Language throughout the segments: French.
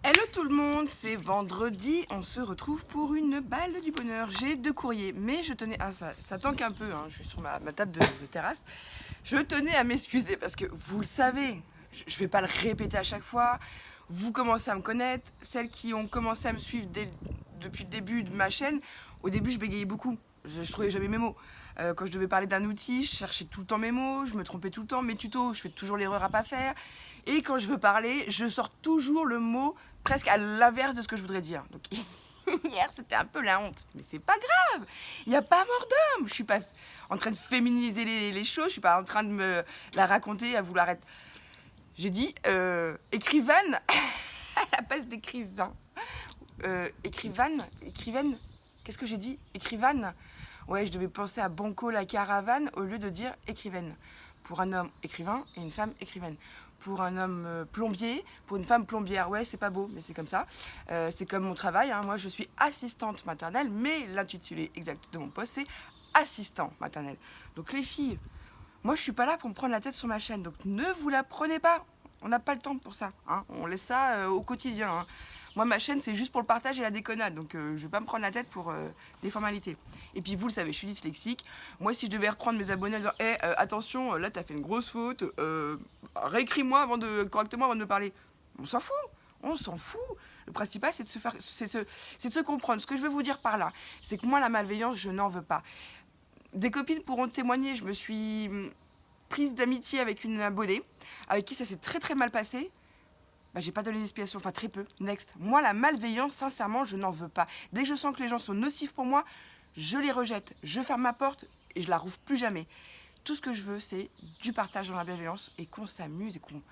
Hello tout le monde, c'est vendredi, on se retrouve pour une balle du bonheur. J'ai 2 courriers, mais je tenais... Ah ça tanque un peu, hein. Je suis sur ma table de terrasse. Je tenais à m'excuser parce que vous le savez, je vais pas le répéter à chaque fois. Vous commencez à me connaître, celles qui ont commencé à me suivre depuis le début de ma chaîne, au début je bégayais beaucoup, je trouvais jamais mes mots. Quand je devais parler d'un outil, je cherchais tout le temps mes mots, je me trompais tout le temps, mes tutos, je fais toujours l'erreur à pas faire. Et quand je veux parler, je sors toujours le mot presque à l'inverse de ce que je voudrais dire. Donc hier, c'était un peu la honte. Mais c'est pas grave, il n'y a pas mort d'homme. Je suis pas en train de féminiser les choses, je suis pas en train de me la raconter à vouloir être... J'ai dit écrivaine à la place d'écrivain. Écrivaine, qu'est-ce que j'ai dit? Écrivaine. Ouais, je devais penser à Banco la caravane au lieu de dire écrivaine. Pour un homme écrivain et une femme écrivaine. Pour un homme plombier, pour une femme plombière. Ouais, c'est pas beau, mais c'est comme ça. C'est comme mon travail, hein. Moi, je suis assistante maternelle, mais l'intitulé exact de mon poste, c'est assistant maternel. Donc les filles, moi, je suis pas là pour me prendre la tête sur ma chaîne. Donc ne vous la prenez pas. On n'a pas le temps pour ça, hein. On laisse ça au quotidien, hein. Moi, ma chaîne, c'est juste pour le partage et la déconnade. Donc, je vais pas me prendre la tête pour des formalités. Et puis, vous le savez, je suis dyslexique. Moi, si je devais reprendre mes abonnés en disant hey, attention, là, t'as fait une grosse faute. Réécris-moi correctement avant de me parler. On s'en fout. On s'en fout. Le principal, c'est de se comprendre. Ce que je veux vous dire par là, c'est que moi, la malveillance, je n'en veux pas. Des copines pourront témoigner. Je me suis prise d'amitié avec une abonnée avec qui ça s'est très très mal passé. Bah, j'ai pas donné d'explication, enfin très peu. Next. Moi, la malveillance, sincèrement, je n'en veux pas. Dès que je sens que les gens sont nocifs pour moi, je les rejette. Je ferme ma porte et je la rouvre plus jamais. Tout ce que je veux, c'est du partage dans la bienveillance et qu'on s'amuse et qu'on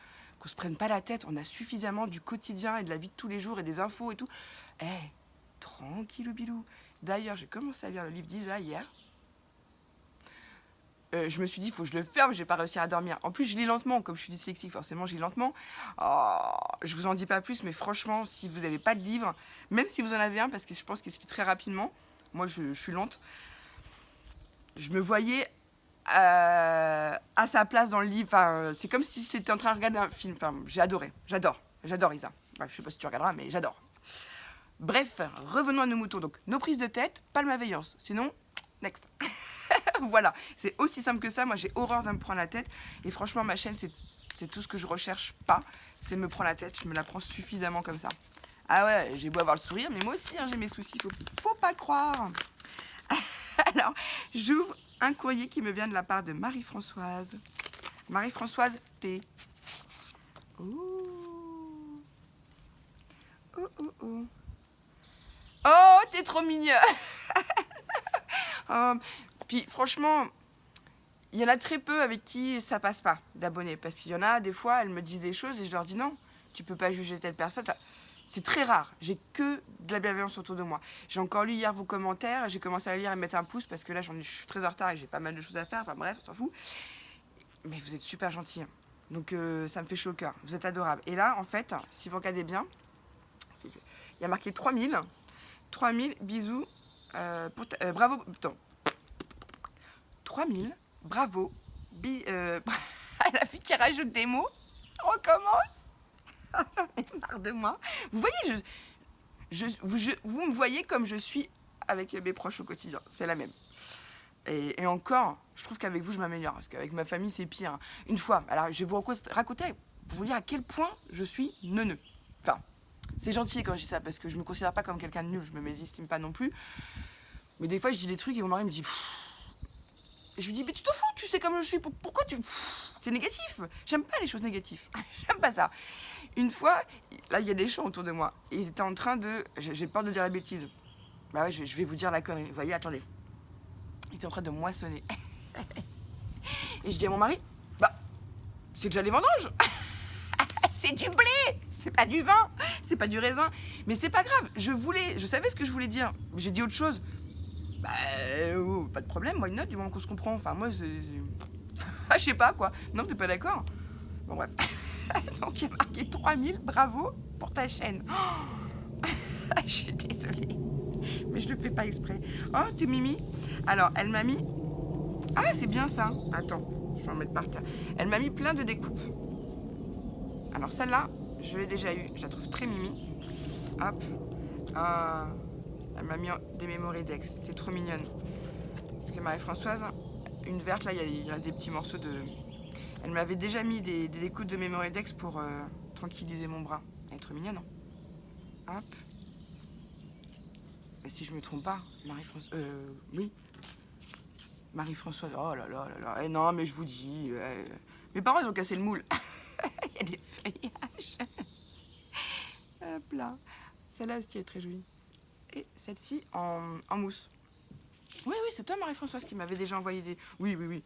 se prenne pas la tête. On a suffisamment du quotidien et de la vie de tous les jours et des infos et tout. Eh, tranquillou bilou. D'ailleurs, j'ai commencé à lire le livre d'Isa hier. Je me suis dit, il faut que je le ferme, j'ai pas réussi à dormir. En plus, je lis lentement, comme je suis dyslexique, forcément, je lis lentement. Oh, je vous en dis pas plus, mais franchement, si vous n'avez pas de livre, même si vous en avez un, parce que je pense qu'il se lit très rapidement, moi je suis lente, je me voyais à sa place dans le livre. Enfin, c'est comme si j'étais en train de regarder un film. Enfin, j'ai adoré, j'adore Isa. Enfin, je sais pas si tu regarderas, mais j'adore. Bref, revenons à nos moutons. Donc, nos prises de tête, pas le malveillance. Sinon, next. Voilà, c'est aussi simple que ça. Moi, j'ai horreur de me prendre la tête. Et franchement, ma chaîne, c'est tout ce que je recherche pas. C'est me prendre la tête. Je me la prends suffisamment comme ça. Ah ouais, j'ai beau avoir le sourire, mais moi aussi, hein, j'ai mes soucis. Faut pas croire. Alors, j'ouvre un courrier qui me vient de la part de Marie-Françoise. Marie-Françoise T. Oh. Oh, oh, oh. Oh, t'es trop mignonne. Puis franchement, il y en a très peu avec qui ça passe pas d'abonnés. Parce qu'il y en a, des fois, elles me disent des choses et je leur dis non, tu peux pas juger telle personne. Enfin, c'est très rare. J'ai que de la bienveillance autour de moi. J'ai encore lu hier vos commentaires. J'ai commencé à lire et mettre un pouce parce que là, je suis très en retard et j'ai pas mal de choses à faire. Enfin bref, on s'en fout. Mais vous êtes super gentils. Donc ça me fait chaud au cœur. Vous êtes adorables. Et là, en fait, si vous regardez bien, il y a marqué 3000. 3000, bisous. Bravo. Attends. 3000, bravo. La fille qui rajoute des mots. On recommence. J'en ai marre de moi. Vous voyez, vous me voyez comme je suis avec mes proches au quotidien. C'est la même. Et encore, je trouve qu'avec vous, je m'améliore. Parce qu'avec ma famille, c'est pire. Une fois, alors je vais vous raconter, pour vous dire à quel point je suis neuneux. Enfin, c'est gentil quand je dis ça, parce que je me considère pas comme quelqu'un de nul. Je me mésestime pas non plus. Mais des fois, je dis des trucs et mon mari me dit... Je lui dis, mais tu t'en fous, tu sais comment je suis, pourquoi tu... C'est négatif, j'aime pas les choses négatives, j'aime pas ça. Une fois, là, il y a des gens autour de moi, et ils étaient en train de... J'ai peur de dire la bêtise. Bah ouais, je vais vous dire la connerie, vous voyez, attendez. Ils étaient en train de moissonner. Et je dis à mon mari, bah, c'est déjà les vendanges. C'est du blé, c'est pas du vin, c'est pas du raisin. Mais c'est pas grave, je savais ce que je voulais dire, mais j'ai dit autre chose. Bah, pas de problème, why not, du moment qu'on se comprend. Enfin, moi, je sais pas, quoi. Non, t'es pas d'accord? Bon, bref. Donc, il y a marqué 3000, bravo pour ta chaîne. Oh, je suis désolée, mais je le fais pas exprès. Oh, t'es Mimi. Alors, elle m'a mis... Ah, c'est bien ça. Attends, je vais en mettre par terre. Elle m'a mis plein de découpes. Alors, celle-là, je l'ai déjà eue, je la trouve très mimi. Hop, elle m'a mis des Mémoridex, c'était trop mignonne. Parce que Marie-Françoise, une verte, là, il reste des petits morceaux de... Elle m'avait déjà mis des écoutes de Mémoridex pour tranquilliser mon bras. Elle est trop mignonne, hein. Hop. Et si je me trompe pas, Marie-Françoise... oui. Marie-Françoise, oh là là là là. Eh non, mais je vous dis... mes parents, ils ont cassé le moule. Il y a des feuillages. Hop là. Celle-là aussi est très jolie. Et celle-ci en mousse. Oui, oui, c'est toi, Marie-Françoise, qui m'avait déjà envoyé des... Oui, oui, oui.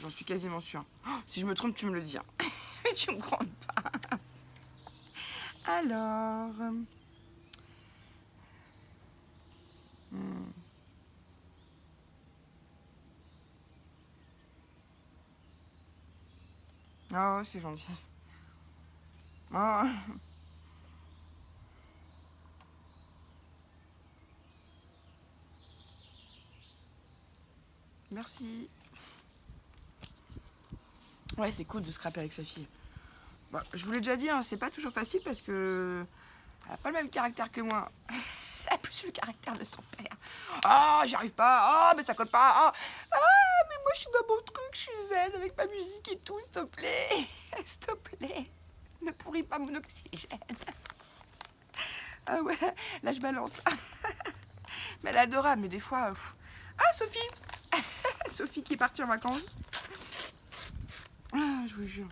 J'en suis quasiment sûre. Oh, si je me trompe, tu me le dis. Hein. Tu me grondes pas. Alors... Oh, c'est gentil. Oh. Merci. Ouais, c'est cool de scraper avec sa fille. Bon, je vous l'ai déjà dit, hein, c'est pas toujours facile parce que elle a pas le même caractère que moi. Elle a plus le caractère de son père. Ah, j'y arrive pas. Ah, mais ça colle pas. Ah, mais moi je suis dans mon truc, je suis zen avec ma musique et tout, s'il te plaît. S'il te plaît. Ne pourris pas mon oxygène. Ah ouais, là je balance. Mais elle est adorable, mais des fois... Ah, Sophie. Sophie qui est partie en vacances. Ah, je vous jure.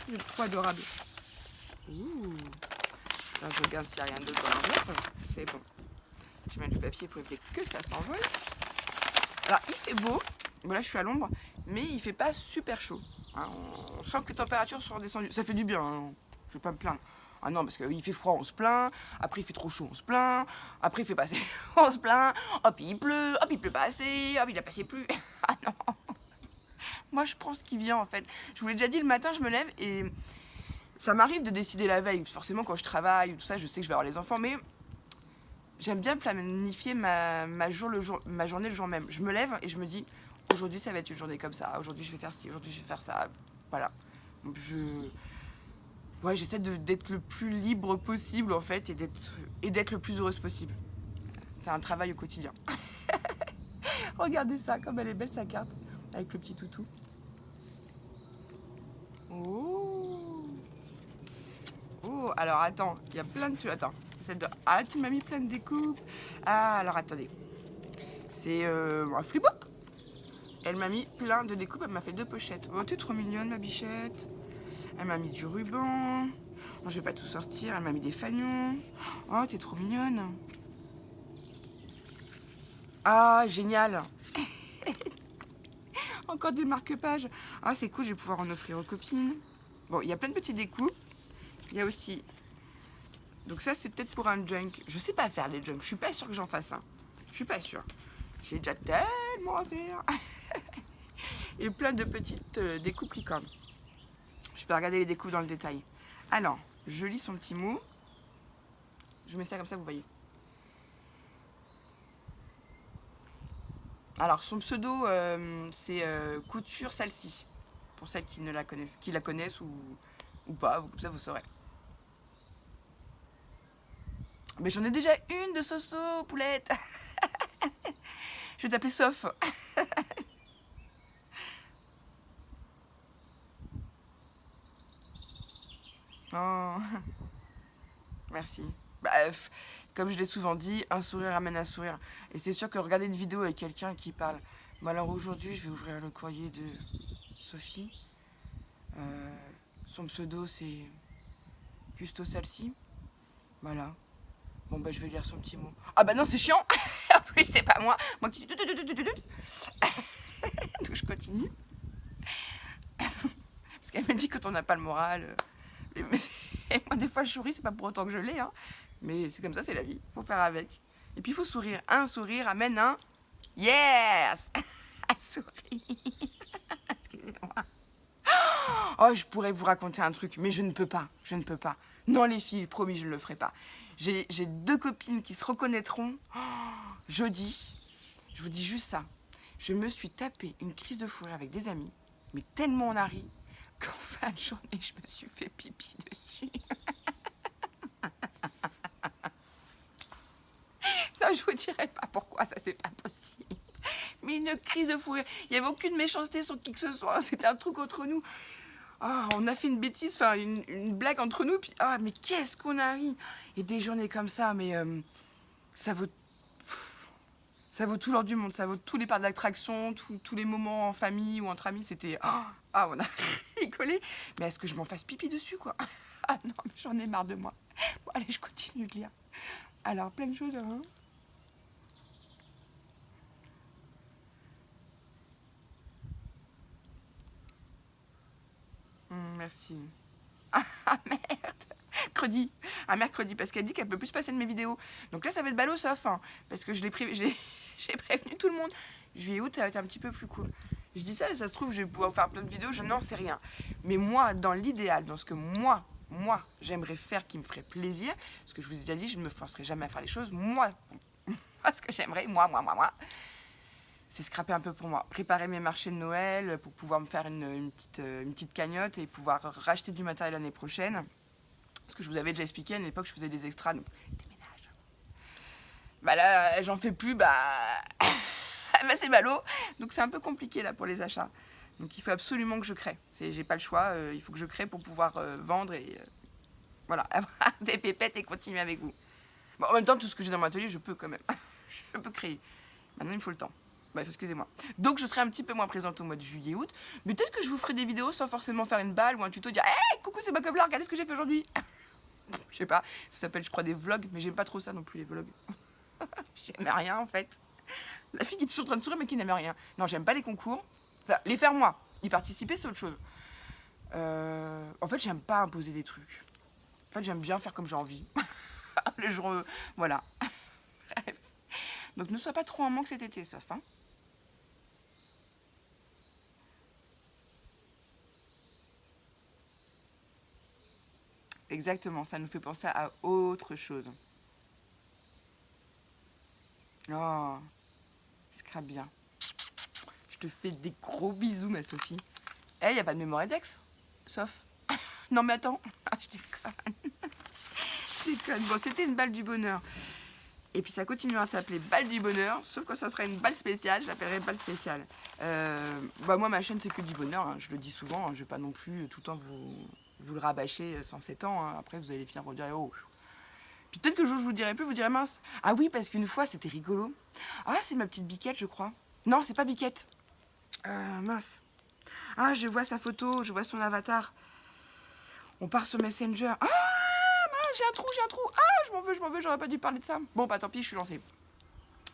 Vous êtes trop adorable. Ouh. Là, je regarde s'il n'y a rien d'autre dans l'enveloppe. C'est bon. Je vais mettre le papier pour éviter que ça s'envole. Alors, il fait beau. Bon, là, je suis à l'ombre. Mais il fait pas super chaud. Hein, on sent que les températures sont redescendues. Ça fait du bien. Hein. Je vais pas me plaindre. Ah non, parce qu'il fait froid, on se plaint. Après, il fait trop chaud, on se plaint. Après, il fait pas assez, on se plaint. Hop, il pleut. Hop, il pleut pas assez. Hop, il a passé plus. Ah non. Moi, je prends ce qui vient, en fait. Je vous l'ai déjà dit, le matin, je me lève et ça m'arrive de décider la veille. Forcément, quand je travaille ou tout ça, je sais que je vais avoir les enfants, mais j'aime bien planifier ma journée le jour même. Je me lève et je me dis, aujourd'hui, ça va être une journée comme ça. Aujourd'hui, je vais faire ci. Aujourd'hui, je vais faire ça. Voilà. Donc, ouais, j'essaie d'être le plus libre possible, en fait, et d'être le plus heureuse possible. C'est un travail au quotidien. Regardez ça, comme elle est belle, sa carte. Avec le petit toutou. Oh. Oh, alors attends, il y a plein de trucs. Attends, ah, tu m'as mis plein de découpes. Ah, alors attendez. C'est un flipbook. Elle m'a mis plein de découpes, elle m'a fait 2 pochettes. Oh, t'es trop mignonne, ma bichette. Elle m'a mis du ruban. Non, je vais pas tout sortir. Elle m'a mis des fanions. Oh, t'es trop mignonne. Ah, génial. Encore des marque-pages. Ah, c'est cool, je vais pouvoir en offrir aux copines. Bon, il y a plein de petites découpes. Il y a aussi... Donc ça, c'est peut-être pour un junk. Je sais pas faire les junks. Je suis pas sûre que j'en fasse un. Je suis pas sûre. J'ai déjà tellement à faire. Et plein de petites découpes licornes. Je vais regarder les découpes dans le détail. Alors, je lis son petit mot. Je mets ça comme ça, vous voyez. Alors, son pseudo, c'est Couture Salsi. Pour celles qui la connaissent ou pas, comme ça vous saurez. Mais j'en ai déjà une de Soso, poulette. Je vais t'appeler Soph. Oh. Merci. Bref, comme je l'ai souvent dit, un sourire amène un sourire. Et c'est sûr que regarder une vidéo avec quelqu'un qui parle. Bon, alors aujourd'hui, je vais ouvrir le courrier de Sophie. Son pseudo, c'est Custo Salsi. Voilà. Bon, bah, je vais lire son petit mot. Ah, bah non, c'est chiant. En plus, c'est pas moi. Moi qui... Donc, je continue. Parce qu'elle me dit quand on n'a pas le moral. Et moi, des fois, je souris, c'est pas pour autant que je l'ai. Hein. Mais c'est comme ça, c'est la vie. Faut faire avec. Et puis, il faut sourire. Un sourire amène un yes. Un sourire. Excusez-moi. Oh, je pourrais vous raconter un truc, mais je ne peux pas. Je ne peux pas. Non, les filles, promis, je ne le ferai pas. J'ai 2 copines qui se reconnaîtront. Oh, jeudi, je vous dis juste ça. Je me suis tapé une crise de fou rire avec des amis, mais tellement on a ri. qu'en fin de journée, je me suis fait pipi dessus. Non, je vous dirai pas pourquoi, ça c'est pas possible. Mais une crise de fou rire. Il n'y avait aucune méchanceté sur qui que ce soit. C'était un truc entre nous. Oh, on a fait une bêtise, enfin une blague entre nous. Puis, ah, mais qu'est-ce qu'on a ri. Et des journées comme ça, mais ça vaut tout l'or du monde. Ça vaut tous les parcs d'attraction, tous les moments en famille ou entre amis. C'était, ah, on a rigolé. Mais est-ce que je m'en fasse pipi dessus, quoi? Ah non, mais j'en ai marre de moi. Bon, allez, je continue de lire. Alors, plein de choses, hein. Merci. Ah merde. Un mercredi, parce qu'elle dit qu'elle peut plus passer de mes vidéos. Donc là, ça va être ballot sauf, hein, parce que j'ai prévenu tout le monde. Juillet, août, ça va être un petit peu plus cool. Je dis ça, ça se trouve, je vais pouvoir faire plein de vidéos, je n'en sais rien. Mais moi, dans l'idéal, dans ce que moi, j'aimerais faire qui me ferait plaisir, ce que je vous ai déjà dit, je ne me forcerai jamais à faire les choses. Moi, ce que j'aimerais, moi, c'est scraper un peu pour moi, préparer mes marchés de Noël pour pouvoir me faire une petite cagnotte et pouvoir racheter du matériel l'année prochaine. Parce que je vous avais déjà expliqué, à une époque, je faisais des extras, donc des ménages. Bah là, j'en fais plus, bah c'est ballot. Donc c'est un peu compliqué là pour les achats. Donc il faut absolument que je crée. J'ai pas le choix, il faut que je crée pour pouvoir vendre et voilà, avoir des pépettes et continuer avec vous. Bon, en même temps, tout ce que j'ai dans mon atelier, je peux quand même. Je peux créer. Maintenant, il me faut le temps. Bref, excusez-moi. Donc je serai un petit peu moins présente au mois de juillet-août. Mais peut-être que je vous ferai des vidéos sans forcément faire une balle ou un tuto, dire hey, coucou, c'est Bakovlar, regardez ce que j'ai fait aujourd'hui. Je sais pas, ça s'appelle, je crois, des vlogs, mais j'aime pas trop ça non plus, les vlogs. J'aime rien en fait. La fille qui est toujours en train de sourire, mais qui n'aime rien. Non, j'aime pas les concours. Enfin, les faire moi. Y participer, c'est autre chose. En fait, j'aime pas imposer des trucs. En fait, j'aime bien faire comme j'ai envie. Le jour. Voilà. Bref. Donc ne sois pas trop en manque cet été, sauf, hein. Exactement, ça nous fait penser à autre chose. Oh, scrape bien. Je te fais des gros bisous, ma Sophie. Eh, y a pas de mémoire index, sauf. Non mais attends, je déconne. Je déconne. Bon, c'était une balle du bonheur. Et puis ça continuera de s'appeler balle du bonheur, sauf que ça sera une balle spéciale, je l'appellerai balle spéciale. Moi, ma chaîne, c'est que du bonheur, hein, je le dis souvent, hein, je vais pas non plus tout le temps vous le rabâcher sans 7 ans, hein. Après vous allez finir par dire oh. Puis peut-être que je vous dirai plus, vous direz mince. Ah oui, parce qu'une fois c'était rigolo. Ah, c'est ma petite Biquette, je crois. Non, c'est pas Biquette. Mince. Ah, je vois sa photo, je vois son avatar. On part sur Messenger. Ah, mince, j'ai un trou. Ah, je m'en veux, j'aurais pas dû parler de ça. Bon, bah tant pis, je suis lancée.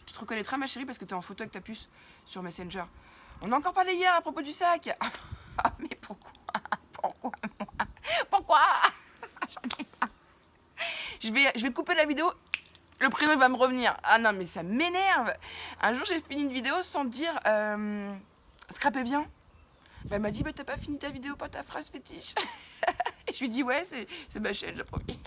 Tu te reconnaîtras, ma chérie, parce que t'es en photo avec ta puce sur Messenger. On a encore parlé hier à propos du sac. Ah, mais pourquoi Pourquoi je vais couper la vidéo. Le prénom va me revenir. Ah non, mais ça m'énerve. Un jour, j'ai fini une vidéo sans dire scrapez bien. Elle m'a dit bah, t'as pas fini ta vidéo par ta phrase fétiche. Et je lui dis ouais, c'est ma chaîne, je promise.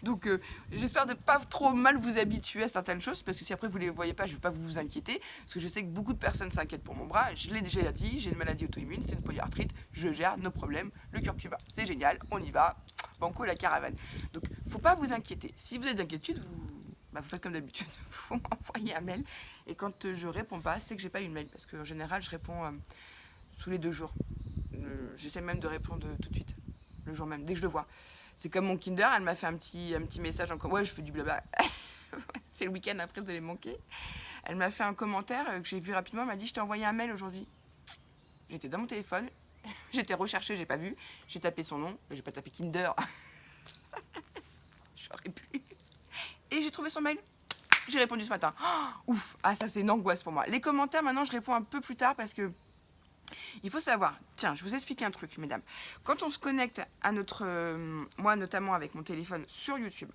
Donc j'espère de pas trop mal vous habituer à certaines choses, parce que si après vous les voyez pas, je vais pas vous inquiéter, parce que je sais que beaucoup de personnes s'inquiètent pour mon bras. Je l'ai déjà dit, j'ai une maladie auto-immune, c'est une polyarthrite, je gère nos problèmes, le curcuba, c'est génial, on y va, banco la caravane. Donc faut pas vous inquiéter. Si vous avez d'inquiétude, vous faites comme d'habitude, vous m'envoyez un mail, et quand je réponds pas, c'est que j'ai pas eu de mail, parce qu'en général je réponds tous les 2 jours. J'essaie même de répondre tout de suite, le jour même, dès que je le vois. C'est comme mon Kinder, elle m'a fait un petit message encore. Ouais, je fais du blabla. C'est le week-end après, vous allez me manquer. Elle m'a fait un commentaire que j'ai vu rapidement. Elle m'a dit je t'ai envoyé un mail aujourd'hui. J'étais dans mon téléphone, j'étais recherchée, j'ai pas vu. J'ai tapé son nom, mais j'ai pas tapé Kinder. J'aurais pu. Et j'ai trouvé son mail. J'ai répondu ce matin. Oh, ouf, ah ça c'est une angoisse pour moi. Les commentaires maintenant je réponds un peu plus tard parce que il faut savoir, tiens, je vous explique un truc, mesdames. Quand on se connecte à notre... moi, notamment avec mon téléphone sur YouTube,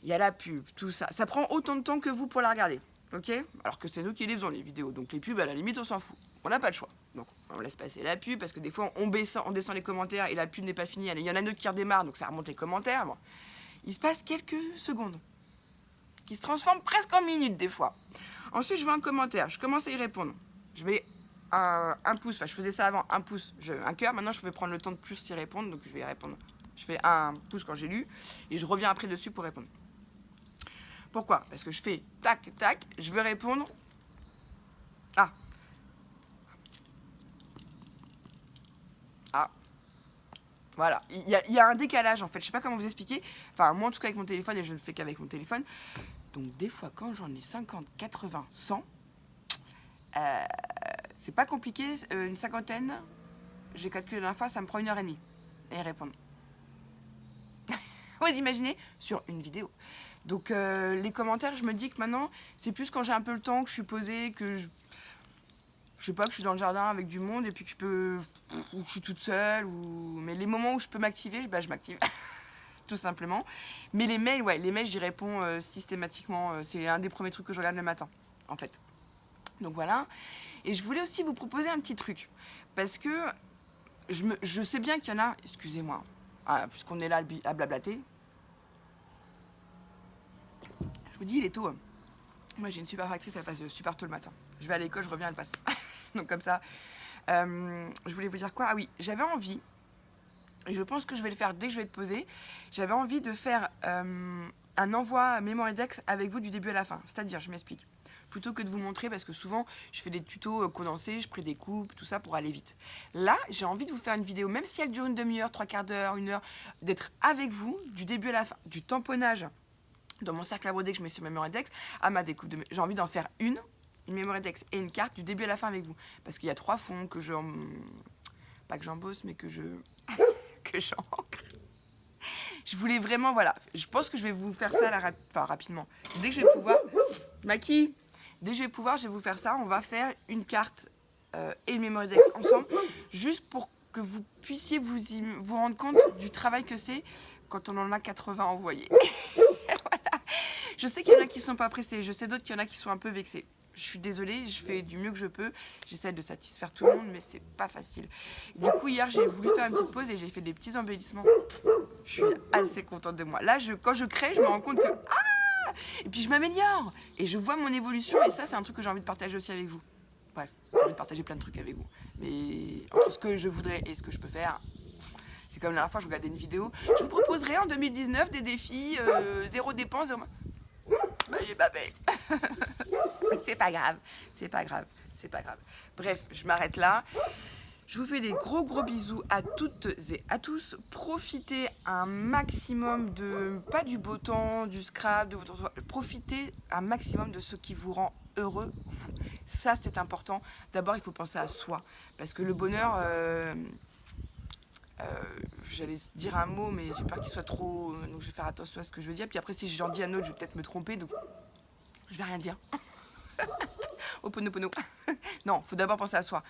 il y a la pub, tout ça. Ça prend autant de temps que vous pour la regarder, ok? Alors que c'est nous qui les faisons, les vidéos. Donc les pubs, à la limite, on s'en fout. On n'a pas le choix. Donc on laisse passer la pub, parce que des fois, on descend les commentaires et la pub n'est pas finie. Il y en a d'autres qui redémarrent, donc ça remonte les commentaires. Bon. Il se passe quelques secondes, qui se transforment presque en minutes, des fois. Ensuite, je vois un commentaire. Je commence à y répondre. Je vais un pouce, enfin je faisais ça avant, un pouce, un cœur, maintenant je vais prendre le temps de plus y répondre, donc je vais y répondre. Je fais un pouce quand j'ai lu, et je reviens après dessus pour répondre. Pourquoi? Parce que je fais tac, tac, je veux répondre. Ah. Ah. Voilà, il y a un décalage en fait, je sais pas comment vous expliquer. Enfin, moi en tout cas avec mon téléphone, et je ne fais qu'avec mon téléphone. Donc des fois quand j'en ai 50, 80, 100, c'est pas compliqué, une cinquantaine, j'ai calculé la dernière fois, ça me prend 1h30 et y répondre. Vous imaginez, sur une vidéo. Donc les commentaires, je me dis que maintenant, c'est plus quand j'ai un peu le temps, que je suis posée, que je sais pas, que je suis dans le jardin avec du monde et puis que ou que je suis toute seule, mais les moments où je peux m'activer, je m'active. Tout simplement. Mais les mails, ouais, les mails, j'y réponds systématiquement. C'est un des premiers trucs que je regarde le matin, en fait. Donc voilà. Et je voulais aussi vous proposer un petit truc. Parce que je sais bien qu'il y en a, excusez-moi, puisqu'on est là à blablater. Je vous dis, il est tôt. Moi, j'ai une super factrice, elle passe super tôt le matin. Je vais à l'école, je reviens, elle passe. Donc comme ça. Je voulais vous dire quoi? Ah oui, j'avais envie, et je pense que je vais le faire dès que je vais te poser, j'avais envie de faire un envoi MemoryDex avec vous du début à la fin. C'est-à-dire, je m'explique. Plutôt que de vous montrer, parce que souvent, je fais des tutos condensés, je prends des coupes, tout ça pour aller vite. Là, j'ai envie de vous faire une vidéo, même si elle dure une demi-heure, 3/4 d'heure, 1 heure, d'être avec vous du début à la fin, du tamponnage dans mon cercle à broder que je mets sur MemoryDex à ma découpe. J'ai envie d'en faire une MemoryDex et une carte du début à la fin avec vous. Parce qu'il y a 3 fonds que pas que j'embosse, mais que j'encre. Je voulais vraiment, voilà. Je pense que je vais vous faire ça rapidement. Dès que je vais pouvoir... Maki, dès que je vais pouvoir, je vais vous faire ça. On va faire une carte et une MemoryDex ensemble. Juste pour que vous puissiez vous rendre compte du travail que c'est quand on en a 80 envoyés. Voilà. Je sais qu'il y en a qui ne sont pas pressés. Je sais d'autres qu'il y en a qui sont un peu vexés. Je suis désolée, je fais du mieux que je peux. J'essaie de satisfaire tout le monde, mais c'est pas facile. Du coup, hier, j'ai voulu faire une petite pause et j'ai fait des petits embellissements. Je suis assez contente de moi. Là, quand je crée, je me rends compte que... Ah! Et puis, je m'améliore. Et je vois mon évolution. Et ça, c'est un truc que j'ai envie de partager aussi avec vous. Bref, j'ai envie de partager plein de trucs avec vous. Mais entre ce que je voudrais et ce que je peux faire... C'est comme la dernière fois, je regardais une vidéo. Je vous proposerai en 2019 des défis, 0 dépenses, 0... Bah, j'ai pas fait. C'est pas grave, c'est pas grave, c'est pas grave. Bref, je m'arrête là. Je vous fais des gros bisous à toutes et à tous. Profitez un maximum pas du beau temps, du scrap, profitez un maximum de ce qui vous rend heureux, vous. Ça, c'est important. D'abord, il faut penser à soi. Parce que le bonheur... j'allais dire un mot, mais j'ai peur qu'il soit trop... Donc je vais faire attention à ce que je veux dire. Puis après, si j'en dis un autre, je vais peut-être me tromper. Donc je vais rien dire. Oponopono. Non, il faut d'abord penser à soi.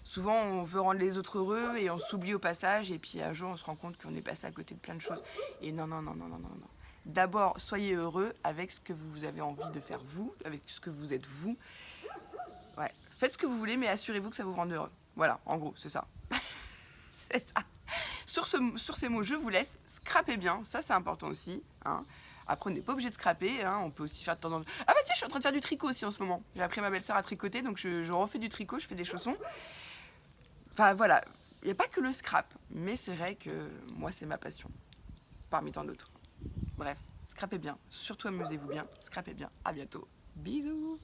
Souvent, on veut rendre les autres heureux et on s'oublie au passage. Et puis un jour, on se rend compte qu'on est passé à côté de plein de choses. Et non. D'abord, soyez heureux avec ce que vous avez envie de faire vous, avec ce que vous êtes vous. Ouais, faites ce que vous voulez, mais assurez-vous que ça vous rende heureux. Voilà, en gros, c'est ça. C'est ça. Sur ces mots, je vous laisse. Scrapez bien, ça c'est important aussi. Hein. Après, on n'est pas obligé de scraper. Hein. On peut aussi faire de temps en temps. Ah bah tiens, je suis en train de faire du tricot aussi en ce moment. J'ai appris à ma belle-sœur à tricoter, donc je refais du tricot, je fais des chaussons. Enfin voilà, il n'y a pas que le scrap, mais c'est vrai que moi c'est ma passion, parmi tant d'autres. Bref, scrapez bien, surtout amusez-vous bien, scrapez bien. À bientôt. Bisous.